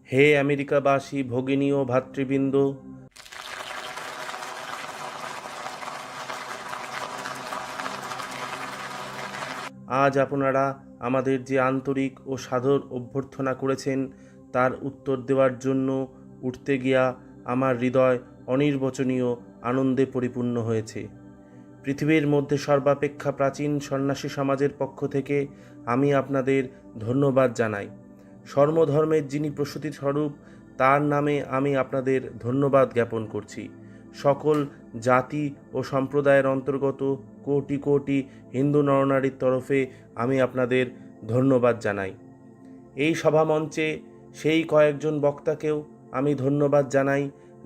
হে আমেরিকাবাসী ভগিনী ও ভাতৃবৃন্দ, আজ আপনারা আমাদের যে আন্তরিক ও সাদর অভ্যর্থনা করেছেন তার উত্তর দেওয়ার জন্য উঠতে গিয়া আমার হৃদয় অনির্বচনীয় আনন্দে পরিপূর্ণ হয়েছে। পৃথিবীর মধ্যে সর্বাপেক্ষা প্রাচীন সন্ন্যাসী সমাজের পক্ষ থেকে আমি আপনাদের ধন্যবাদ জানাই। সর্বধর্মের যিনি প্রসূতি স্বরূপ তার নামে আমি আপনাদের ধন্যবাদ জ্ঞাপন করছি। সকল জাতি ও সম্প্রদায়ের অন্তর্গত কোটি কোটি হিন্দু নরনারীর তরফে আমি আপনাদের ধন্যবাদ জানাই। এই সভামঞ্চে সেই কয়েকজন বক্তাকেও আমি ধন্যবাদ জানাই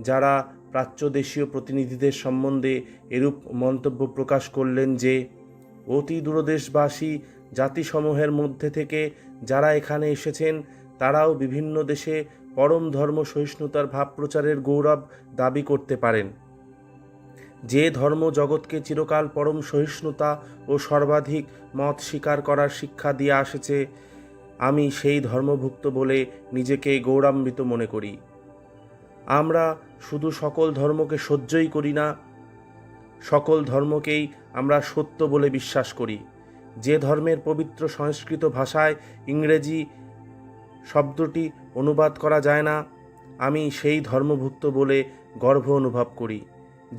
যারা প্রাচ্য দেশীয় প্রতিনিধিদের সম্বন্ধে এরূপ মন্তব্য প্রকাশ করলেন যে অতি দূরদেশবাসী জাতিসমূহের মধ্যে থেকে যারা এখানে এসেছেন তারাও বিভিন্ন দেশে পরম ধর্ম সহিষ্ণুতার ভাব প্রচারের গৌরব দাবি করতে পারেন। যে ধর্ম জগৎকে চিরকাল পরম সহিষ্ণুতা ও সর্বাধিক মত স্বীকার করার শিক্ষা দিয়ে আসছে, আমি সেই ধর্মভুক্ত বলে নিজেকে গৌরবান্বিত মনে করি। আমরা শুধু সকল ধর্মকে সহ্যই করি না, সকল ধর্মকেই আমরা সত্য বলে বিশ্বাস করি। যে ধর্মের পবিত্র সংস্কৃত ভাষায় ইংরেজি শব্দটি অনুবাদ করা যায় না, আমি সেই ধর্মভুক্ত বলে গর্ব অনুভব করি।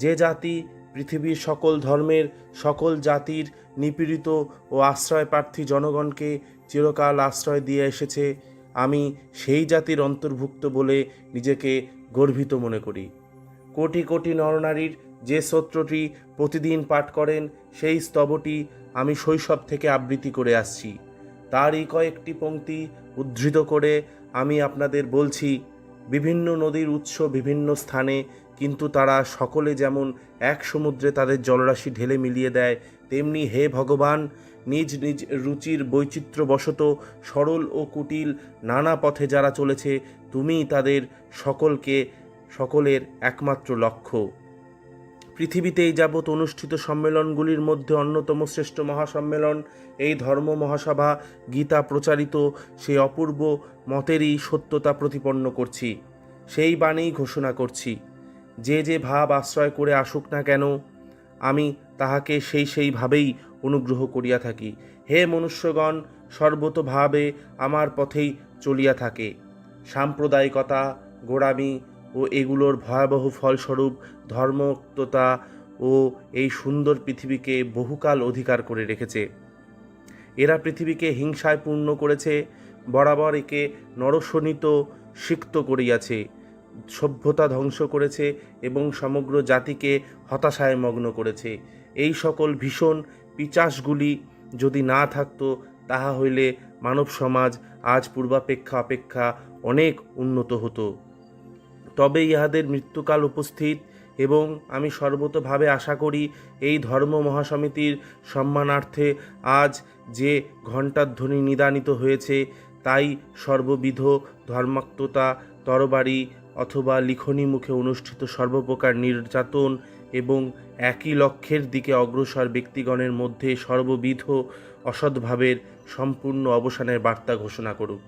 যে জাতি পৃথিবীর সকল ধর্মের সকল জাতির নিপীড়িত ও আশ্রয়প্রার্থী জনগণকে চিরকাল আশ্রয় দিয়ে এসেছে, আমি সেই জাতির অন্তর্ভুক্ত বলে নিজেকে গর্বিত মনে করি। কোটি কোটি নরনারীর যে স্তোত্রটি প্রতিদিন পাঠ করেন সেই স্তবটি আমি শৈশব থেকে আবৃত্তি করে আসছি। তারই কয়েকটি পংক্তি উদ্ধৃত করে আমি আপনাদের বলছি। বিভিন্ন নদীর উৎস বিভিন্ন স্থানে, কিন্তু তারা সকলে যেমন এক সমুদ্রে তাদের জলরাশি ঢেলে মিলিয়ে দেয়, তেমনি হে ভগবান নিজ নিজ রুচির বৈচিত্র্যবশত সরল ও কুটিল নানা পথে যারা চলেছে, তুমি তাদের সকলের একমাত্র লক্ষ্য। পৃথিবীতে এই যাবৎ অনুষ্ঠিত সম্মেলনগুলির মধ্যে অন্যতম শ্রেষ্ঠ মহাসম্মেলন এই ধর্ম মহাসভা গীতা প্রচারিত সেই অপূর্ব মতেরই সত্যতা প্রতিপন্ন করছি। সেই বাণী ঘোষণা করছি। যে যে ভাব আশ্রয় করে আসুক না কেন, আমি তাহাকে সেইভাবেই অনুগ্রহ করিয়া থাকি। হে মনুষ্যগণ, সর্বতোভাবে আমার পথেই চলিয়া থাকে। সাম্প্রদায়িকতা, গোঁড়ামি ও এগুলোর ভয়াবহ ফলস্বরূপ ধর্মত্বতা ও এই সুন্দর পৃথিবীকে বহুকাল অধিকার করে রেখেছে। এরা পৃথিবীকে হিংসায় পূর্ণ করেছে, বরাবর একে নরশোণিত সিক্ত করিয়াছে, সভ্যতা ধ্বংস করেছে এবং সমগ্র জাতিকে হতাশায় মগ্ন করেছে। এই সকল ভীষণ পিচাসগুলি যদি না থাকতো, তাহা হইলে মানব সমাজ আজ পূর্বাপেক্ষা অনেক উন্নত হতো। তবে ইহাদের মৃত্যুকাল উপস্থিত, এবং আমি সর্বতোভাবে আশা করি এই ধর্ম মহাসমিতির সম্মানার্থে আজ যে ঘণ্টার ধ্বনি নিদানিত হয়েছে, তাই সর্ববিধ ধর্মাত্মতা, তরবারি অথবা লিখনী মুখে অনুষ্ঠিত সর্বপ্রকার নির্যাতন এবং একই লক্ষ্যের দিকে অগ্রসর ব্যক্তিগণের মধ্যে সর্ববিধ অসদ্ভাবের সম্পূর্ণ অবসানের বার্তা ঘোষণা করুক।